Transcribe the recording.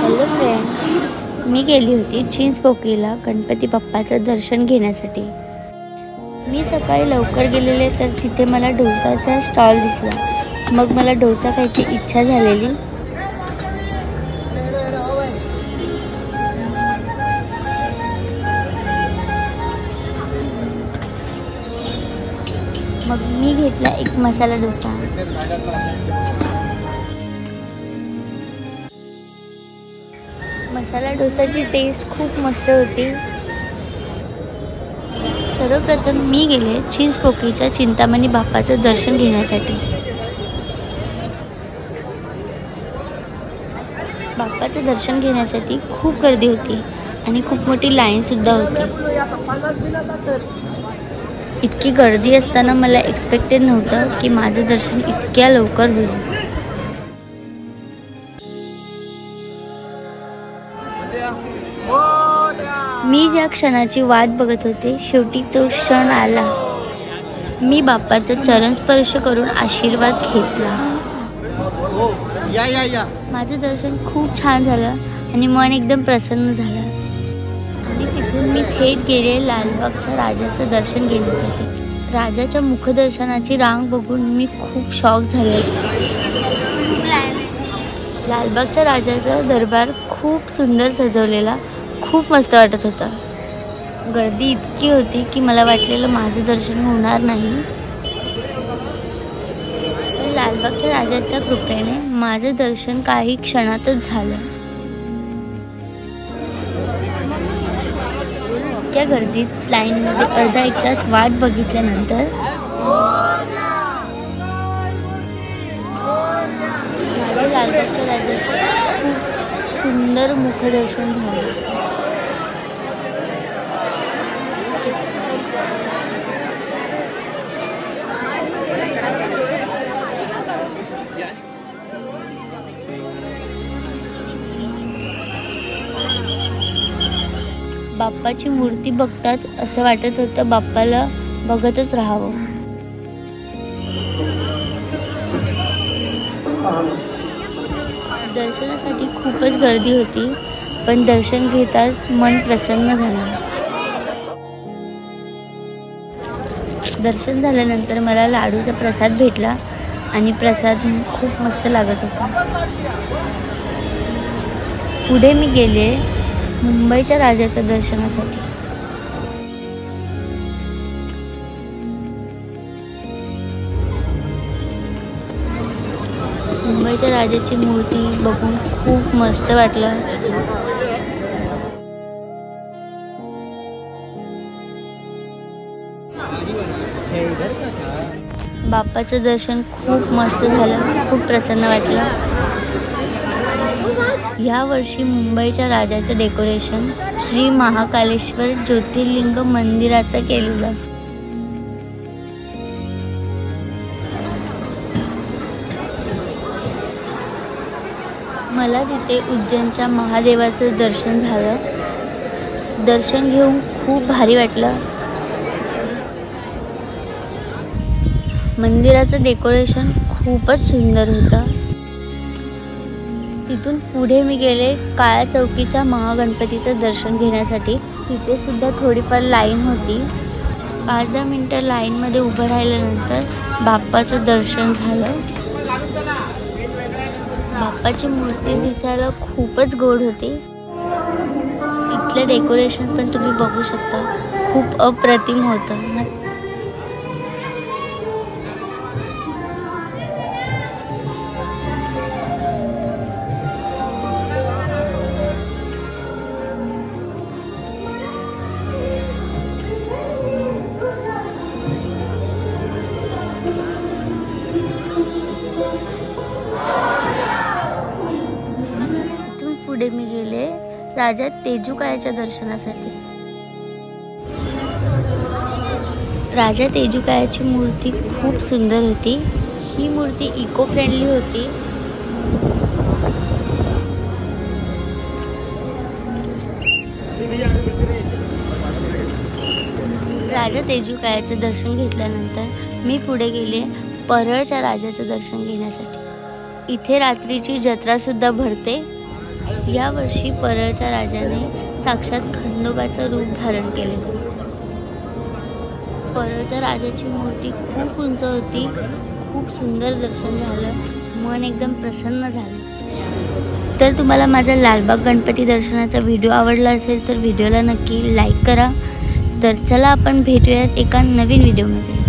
Hello friends, मी गेली होती चिंचपोकळीला गणपती बाप्पाचं दर्शन घेण्यासाठी। मी सकाळी लवकर गेलेले तर तिथे मला डोसाचा स्टॉल दिसला। मग मला डोसा खायची इच्छा झालेली। मग मी घेतला एक मसाला डोसा। मसाला डोसाची टेस्ट खूप मस्त होती। सर्वप्रथम मी गेले चिंचपोकळीच्या चिंतामणी बाप्पाचं दर्शन घेण्यासाठी। बाप्पाचं दर्शन घेण्यासाठी खूप गर्दी होती आणि खूप मोठी लाईन सुद्धा होती। इतकी गर्दी असताना मला एक्सपेक्टेड नव्हतं की माझं दर्शन इतक्या लवकर होईल। मी ज्या क्षणाची वाट बघत होते शेवटी तो क्षण आला। मी बाप्पाचा चरण स्पर्श करून आशीर्वाद घेतला। माझं दर्शन खूप छान झालं आणि मन एकदम प्रसन्न झालं। आणि तिथून मी थेट गेले लालबागच्या राजाचं दर्शन घेण्यासाठी। राजाच्या मुखदर्शनाची रांग बघून मी खूप शॉक झाले। लालबागच्या राजाचा दरबार खूप सुंदर सजवलेला, खूप मस्त वाटत होता। गर्दी इतकी होती की मला वाटलेलं माझं दर्शन होणार नाही। लालबागच्या राजाच्या कृपेने माझं दर्शन काही क्षणातच झालं। त्या गर्दीत लाईनमध्ये अर्धा एक तास वाट बघितल्यानंतर माझं लालबागच्या राजाचं खूप सुंदर मुखदर्शन झालं। बाप्पाची मूर्ती बघताच असं वाटत होतं बाप्पाला बघतच राहावं। दर्शनासाठी खूपच गर्दी होती, पण दर्शन घेताच मन प्रसन्न झालं। दर्शन झाल्यानंतर मला लाडूचा प्रसाद भेटला आणि प्रसाद खूप मस्त लागत होता। पुढे मी गेले मुंबईच्या राजाच्या दर्शनासाठी। मुंबईच्या राजाची मूर्ती बघून खूप मस्त वाटलं। बाप्पाचं दर्शन खूप मस्त झालं, खूप प्रसन्न वाटलं। या वर्षी मुंबईच्या राजाचं डेकोरेशन श्री महाकालेश्वर ज्योतिर्लिंग मंदिराचं केलेलं। मला तिथे उज्जैनच्या महादेवाचं दर्शन झालं। दर्शन घेऊन खूप भारी वाटलं। मंदिराचं डेकोरेशन खूपच सुंदर होतं। तिथून पुढे मी गेले काळ्या चौकीच्या महागणपतीचं दर्शन घेण्यासाठी। तिथे सुद्धा थोडीफार लाईन होती। 5-10 मिनिटं लाईनमध्ये उभं राहिल्यानंतर बाप्पाचं दर्शन झालं। बाप्पाची मूर्ती दिसायला खूपच गोड होती। इथलं डेकोरेशन पण तुम्ही बघू शकता, खूप अप्रतिम होतं। पुढे मी गेले राजा तेजूकायाच्या दर्शनासाठी। राजा तेजूकायाची मूर्ती खूप सुंदर होती। ही मूर्ती इको फ्रेंडली होती। राजा तेजूकायाचं दर्शन घेतल्यानंतर मी पुढे गेले परळच्या राजाचं दर्शन घेण्यासाठी। इथे रात्रीची जत्रा सुद्धा भरते। यावर्षी परळच्या राजाने साक्षात खंडोबाचं रूप धारण केले. परळच्या राजाची मूर्ती खूप उंच होती. खूप सुंदर दर्शन झालं. मन एकदम प्रसन्न झालं. तर तुम्हाला माझा लालबाग गणपती दर्शनाचा व्हिडिओ आवडला असेल तर व्हिडिओला नक्की लाईक करा. तर चला आपण भेटूयात एका नवीन व्हिडिओमध्ये.